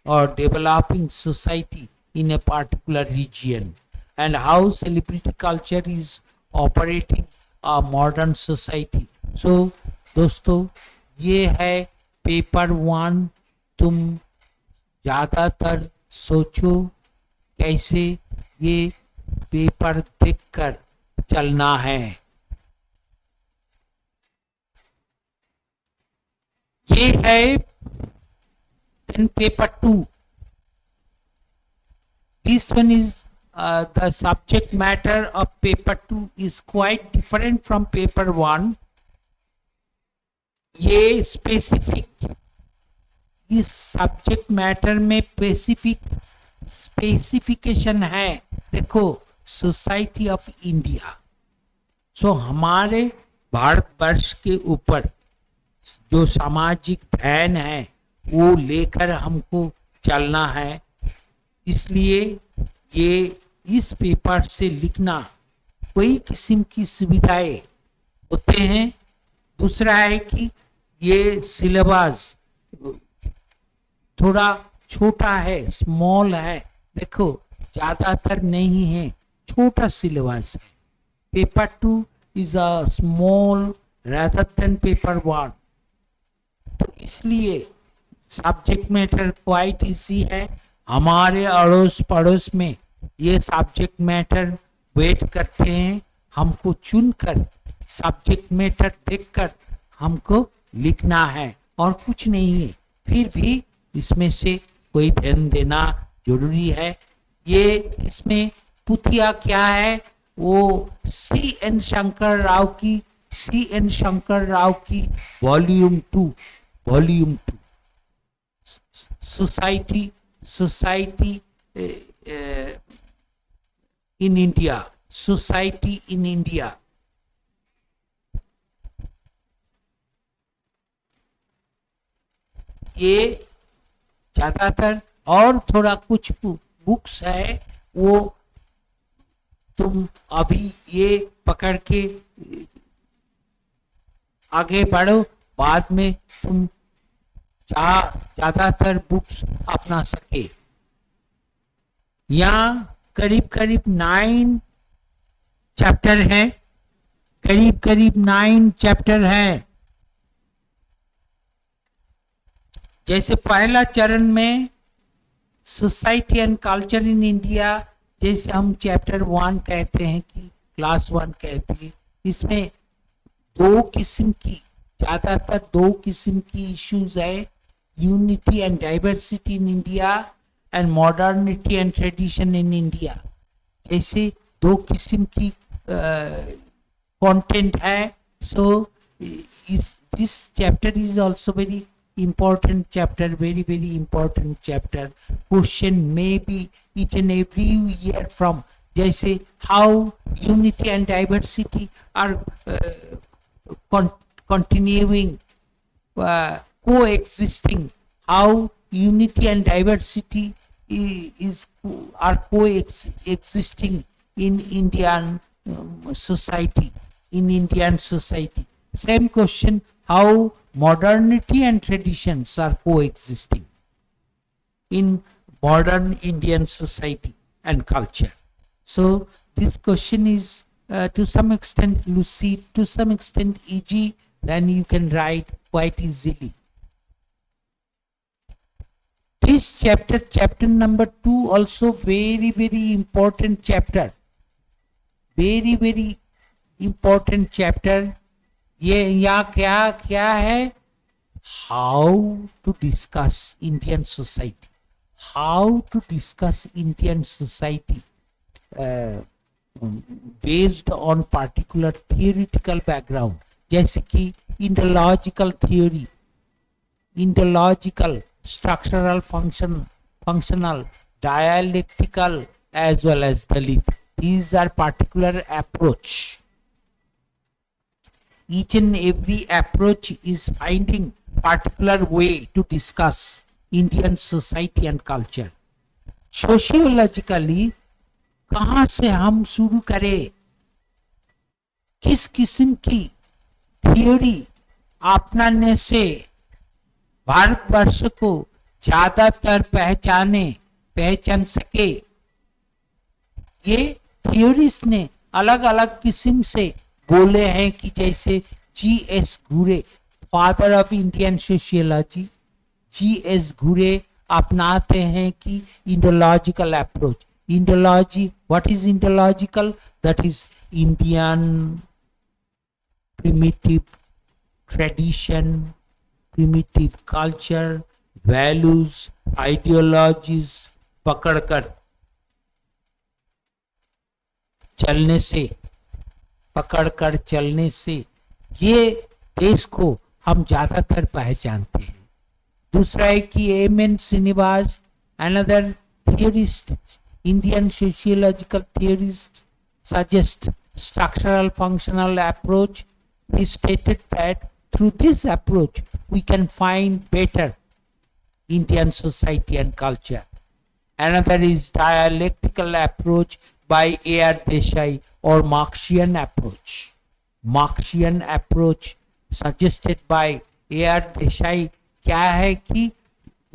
or developing society in a particular region, and how celebrity culture is operating a modern society. So दोस्तों, ये है paper 1. तुम ज्यादातर सोचो कैसे ये paper देखकर चलना है. ये है then paper 2. This one is the subject matter of paper 2 is quite different from paper 1. ये स्पेसिफिक, इस सब्जेक्ट मैटर में स्पेसिफिकेशन है. देखो, सोसाइटी ऑफ इंडिया. सो हमारे भारतवर्ष के ऊपर जो सामाजिक ध्यान है वो लेकर हमको चलना है. इसलिए ये इस पेपर से लिखना कोई किस्म की सुविधाएं होते हैं. दूसरा है कि ये सिलेबस थोड़ा छोटा है, स्मॉल है. देखो, ज्यादातर नहीं है, छोटा सिलेबस है. Paper 2 is a small rather than paper 1. तो इसलिए सब्जेक्ट मैटर क्वाइट इजी है. हमारे अड़ोस पड़ोस में ये सब्जेक्ट मैटर वेट करते हैं. हमको चुनकर सब्जेक्ट मैटर देखकर हमको लिखना है और कुछ नहीं है. फिर भी इसमें से कोई ध्यान देना जरूरी है. ये इसमें पुथिया क्या है, वो सी एन शंकर राव की वॉल्यूम 2 सोसाइटी इन इंडिया ये ज्यादातर और थोड़ा कुछ बुक्स है वो तुम अभी ये पकड़ के आगे बढ़ो, बाद में तुम ज्यादातर बुक्स अपना सके। यहाँ करीब करीब 9 चैप्टर है, करीब 9 चैप्टर है। जैसे पहला चरण में society and culture in India, जैसे हम चैप्टर 1 कहते हैं कि क्लास 1 कहते हैं, इसमें ज्यादातर दो किस्म की इश्यूज है, unity and diversity in India and modernity and tradition in India. जैसे 2 किस्म की कंटेंट है। So this chapter is also very important chapter, very important chapter. Question may be each and every year from, जैसे how unity and diversity are continuing, coexisting, how unity and diversity are coexisting in Indian society. Same question, how modernity and traditions are coexisting in modern Indian society and culture. So this question is to some extent lucid, to some extent easy, then you can write quite easily. This chapter number 2, also very important chapter, very important chapter. ये यहाँ क्या है, how to discuss Indian society based on particular theoretical background, जैसे कि indological, structural, functional, dialectical as well as Dalit. These are particular approach. Each and every approach is finding particular way to discuss Indian society and culture. Sociologically, कहाँ से हम शुरू करें, किस किस्म की थियोरी अपनाने से भारतवर्ष को ज्यादातर पहचान सके, ये थियोरिस्ट ने अलग अलग किस्म से बोले हैं. कि जैसे G.S. घुरे, father of Indian sociology, G.S. घुरे अपनाते हैं कि Indological approach. Indology, what is Indological? That is Indian primitive tradition, primitive culture, values, ideologies पकड़कर चलने से ये देश को हम ज्यादातर पहचानते हैं. दूसरा है कि M N. Srinivas, another theorist, Indian sociological theorist, suggest structural functional approach. He stated that through this approach we can find better Indian society and culture. Another is dialectical approach by A.R. Desai or Marxian approach suggested by A.R. Desai. क्या है कि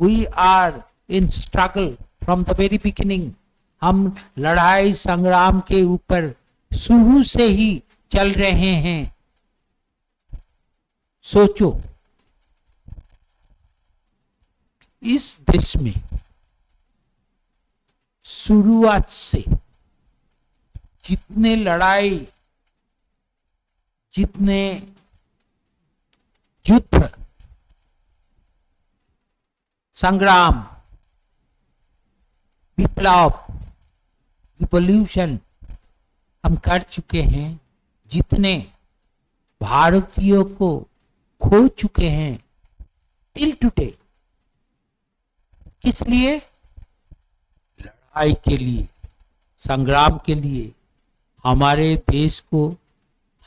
we are in struggle from the very beginning. हम लड़ाई संग्राम के ऊपर शुरू से ही चल रहे हैं. सोचो, इस देश में शुरुआत से जितने लड़ाई, जितने युद्ध, संग्राम, विप्लव, रिवॉल्यूशन हम कर चुके हैं, जितने भारतीयों को खो चुके हैं टिल टुडे, किस लिए? लड़ाई के लिए, संग्राम के लिए, हमारे देश को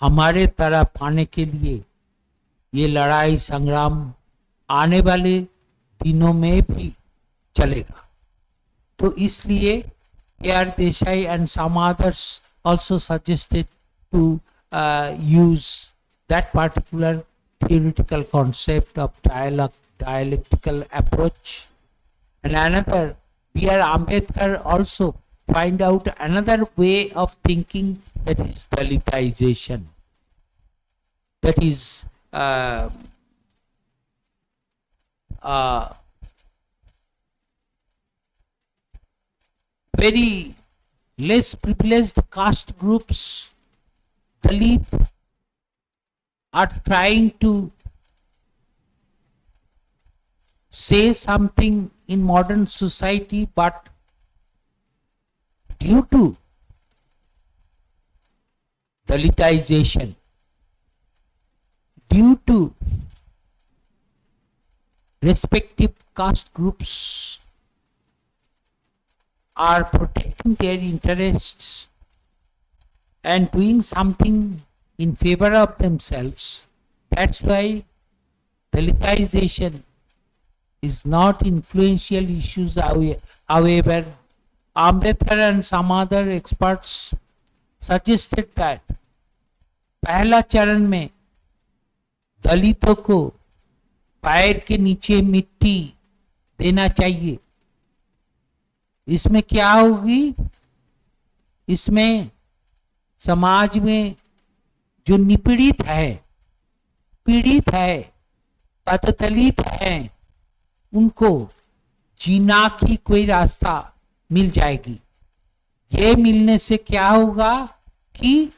हमारे तरफ आने के लिए। ये लड़ाई संग्राम आने वाले दिनों में भी चलेगा। तो इसलिए A.R. Desai and some others also suggested to use that particular theoretical concept of dialectical approach. And another, B.R. Ambedkar also find out another way of thinking, that is Dalitization. That is very less privileged caste groups, Dalit, are trying to say something in modern society, but due to Dalitization, due to respective caste groups are protecting their interests and doing something in favor of themselves. That's why Dalitization is not influential issues. However, Ambedkar and some other experts suggested that पहला चरण में दलितों को पैर के नीचे मिट्टी देना चाहिए। इसमें क्या होगी? इसमें समाज में जो निपीड़ित है, पीड़ित है, पददलित है, उनको जीना की कोई रास्ता मिल जाएगी। ये मिलने से क्या होगा कि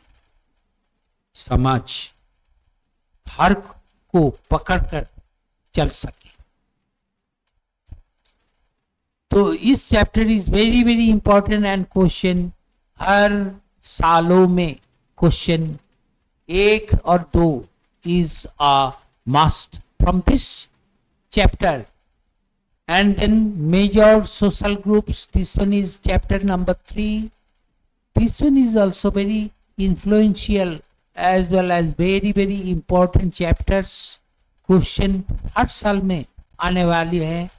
समाज हर को पकड़कर चल सके। तो इस chapter is very very important and question हर सालों में क्वेश्चन 1 और 2 is a must from this chapter. And then major social groups, this one is chapter number 3. This one is also very influential as well as very very important chapters. Question हर साल में आने वाली है।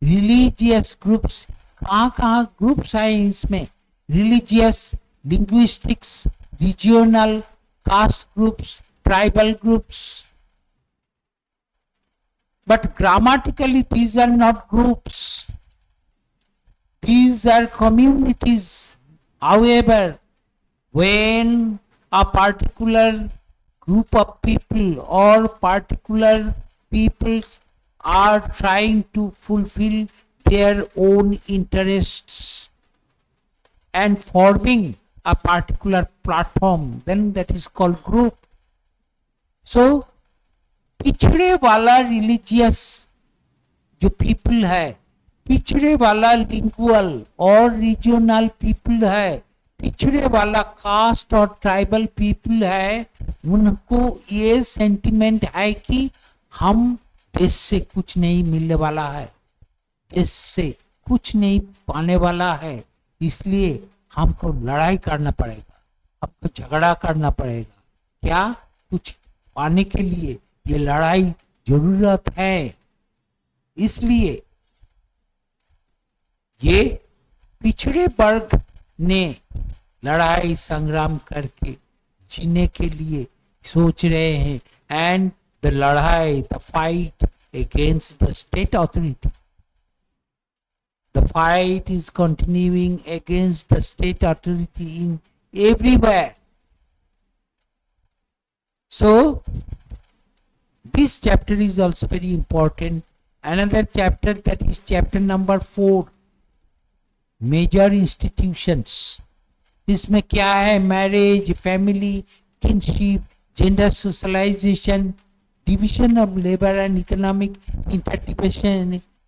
Religious groups, कहाँ groups आए इसमें? Religious, linguistics, regional, caste groups, tribal groups. But grammatically these are not groups. These are communities. However, when a particular group of people or particular people are trying to fulfill their own interests and forming a particular platform, then that is called group. So पिछड़े वाला religious जो people है, पिछड़े वाला lingual और regional people है, पिछड़े वाला कास्ट और ट्राइबल पीपल है, उनको ये सेंटिमेंट है कि हम देश से कुछ नहीं मिलने वाला है, देश से कुछ नहीं पाने वाला है, इसलिए हमको लड़ाई करना पड़ेगा, हमको झगड़ा करना पड़ेगा। क्या? कुछ पाने के लिए ये लड़ाई जरूरत है। इसलिए ये पिछड़े वर्ग ने लड़ाई संग्राम करके जीने के लिए सोच रहे हैं। एंड द लड़ाई, the fight against the state authority, the fight is continuing against the state authority in everywhere. So this chapter is also very important. Another chapter, that is chapter number 4, major institutions. इसमें क्या है? Marriage, family, kinship, gender socialization, division of labour and economic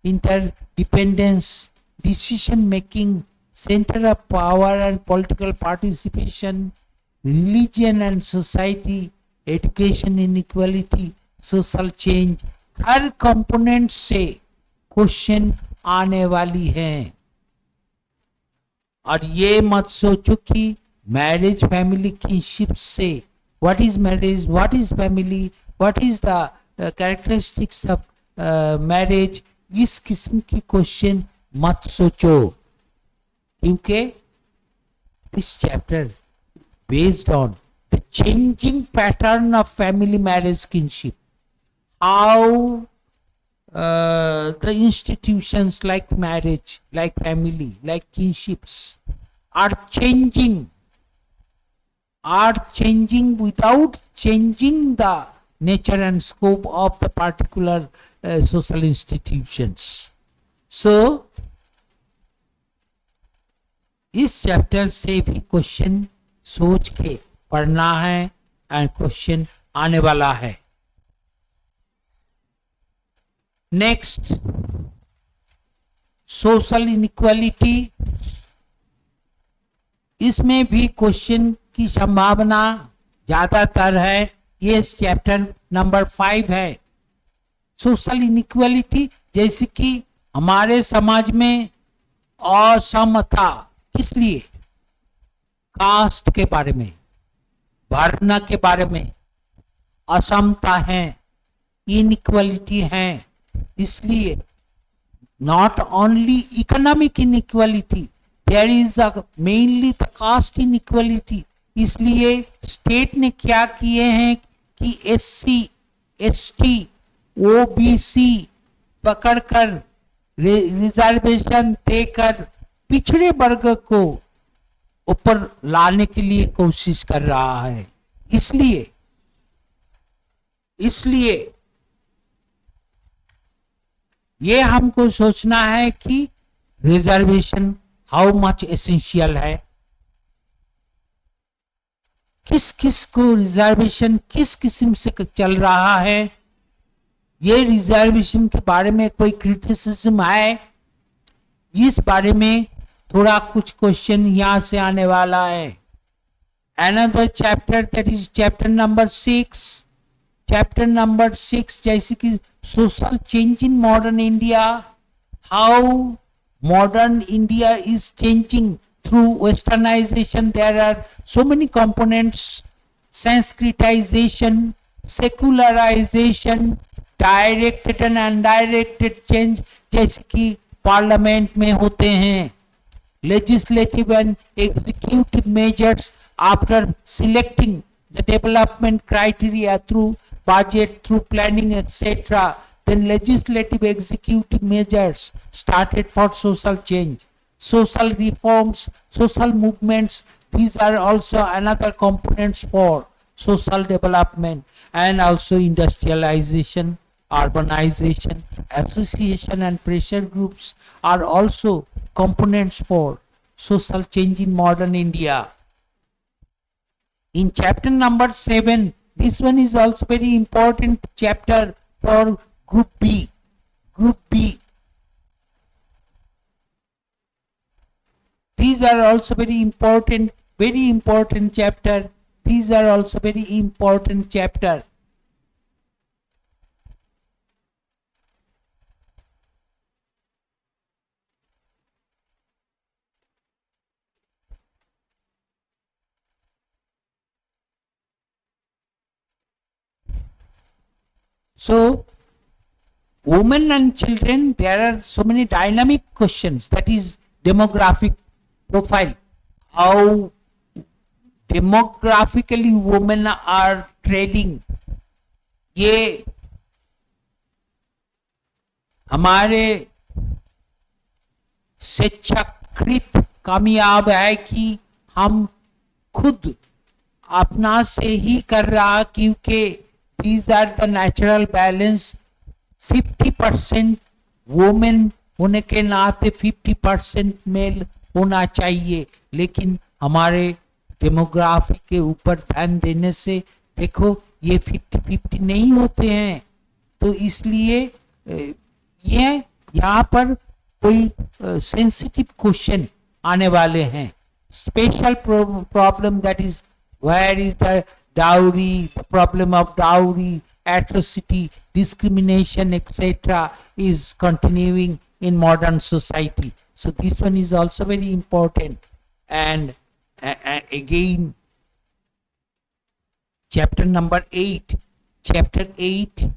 interdependence, decision making, centre of power and political participation, religion and society, education inequality, social change, हर component से question आने वाली हैं। और ये मत सोचो कि मैरिज फैमिली किनशिप से, what is marriage, what is family, what is the characteristics of marriage, इस किस्म की क्वेश्चन मत सोचो, क्योंकि this chapter based on the changing pattern of family marriage kinship, how the institutions like marriage, like family, like kinships are changing without changing the nature and scope of the particular social institutions. So इस chapter से भी question सोच के पढ़ना है and question आने वाला है। नेक्स्ट, सोशल इनइक्वालिटी, इसमें भी क्वेश्चन की संभावना ज्यादातर है। ये चैप्टर नंबर 5 है। सोशल इनइक्वालिटी, जैसे कि हमारे समाज में असमता, किस लिए? कास्ट के बारे में, वर्ण के बारे में असमता है, इनइक्वालिटी है। इसलिए not only economic inequality, there is mainly the caste inequality. इसलिए स्टेट ने क्या किए हैं कि SC, ST, OBC पकड़कर रिजर्वेशन देकर पिछड़े वर्ग को ऊपर लाने के लिए कोशिश कर रहा है। इसलिए ये हमको सोचना है कि रिजर्वेशन हाउ मच एसेंशियल है, किस किस को रिजर्वेशन किस किस्म से चल रहा है। ये रिजर्वेशन के बारे में कोई क्रिटिसिज्म है, इस बारे में थोड़ा कुछ क्वेश्चन यहां से आने वाला है। Another chapter, that is chapter number 6. Chapter number 6, जैसे कि social change in modern India, how modern India is changing through westernization. There are so many components: Sanskritization, secularization, directed and undirected change, जैसे कि parliament में होते हैं। Legislative and executive measures after selecting the development criteria through budget, through planning, etc. Then legislative executive measures started for social change, social reforms, social movements. These are also another components for social development, and also industrialization, urbanization, association and pressure groups are also components for social change in modern India. In chapter number 7, this one is also very important chapter for group B. Group B. These are also very important chapter. These are also very important chapter. So, women and children, there are so many dynamic questions. That is demographic profile. How demographically women are trailing. ये हमारे शिक्षाकृत कामयाब है कि हम खुद अपना से ही कर रहा, क्योंकि these are the natural balance. 50% women होने के नाते 50% मेल होना चाहिए, लेकिन हमारे डेमोग्राफी के ऊपर ध्यान देने से देखो ये 50-50 नहीं होते हैं। तो इसलिए ये यहाँ पर कोई सेंसिटिव क्वेश्चन आने वाले हैं। Special problem, that is Where is the dowry, the problem of dowry, atrocity, discrimination, etc., is continuing in modern society. So this one is also very important. And again, chapter number 8, chapter 8,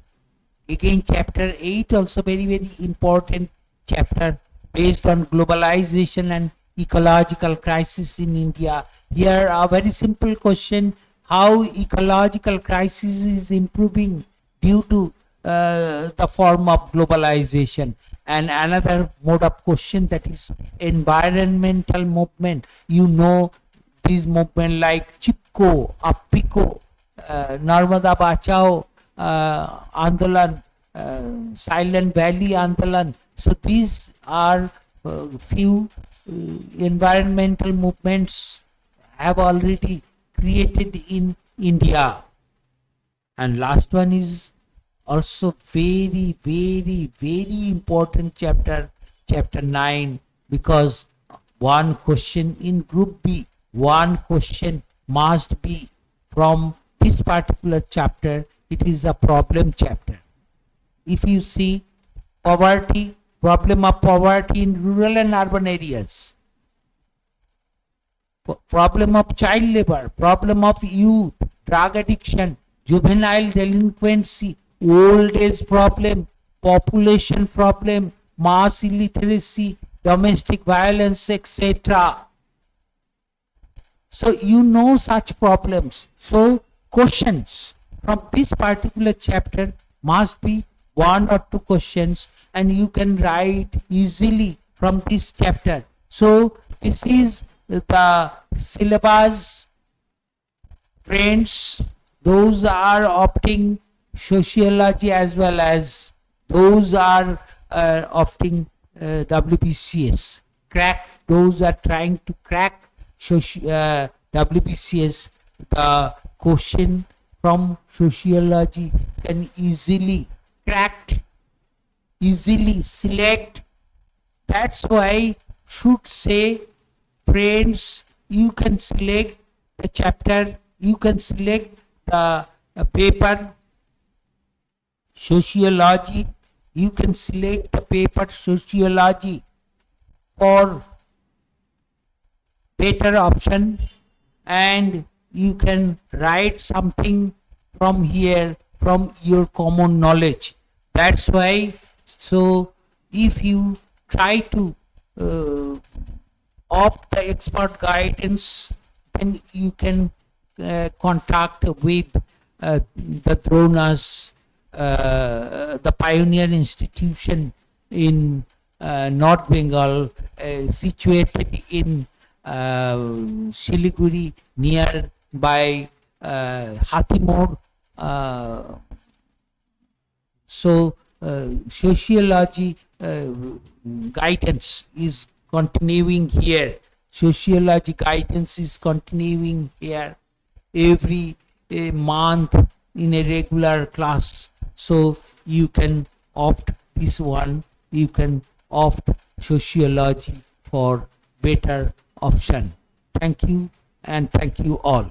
again chapter 8 also very very important chapter, based on globalization and ecological crisis in India. Here a very simple question: how ecological crisis is improving due to the form of globalization? And another mode of question, that is environmental movement. You know, these movement like Chipko, Appiko, Narmada Bachao Andolan, Silent Valley Andolan. So these are few environmental movements have already created in India. And last one is also very, very, very important chapter, chapter 9, because one question in group B, one question must be from this particular chapter. It is a problem chapter. If you see poverty, problem of poverty in rural and urban areas, problem of child labor, problem of youth, drug addiction, juvenile delinquency, old age problem, population problem, mass illiteracy, domestic violence, etc. So you know such problems. So questions from this particular chapter must be one or two questions, and you can write easily from this chapter. So this is the syllabus, friends. Those are opting sociology as well as those are opting WBCS. Crack, those are trying to crack WBCS. The question from sociology can easily cracked, easily select. That's why should say, friends, you can select the chapter, you can select the paper sociology, you can select the paper sociology for better option, and you can write something from here, from your common knowledge. That's why, so if you try to opt the expert guidance, then you can contact with the Dronas, the pioneer institution in North Bengal, situated in Siliguri, nearby Hatimor. So sociology guidance is continuing here. Sociology guidance is continuing here every month in a regular class. So you can opt this one, you can opt sociology for better option. Thank you, and thank you all.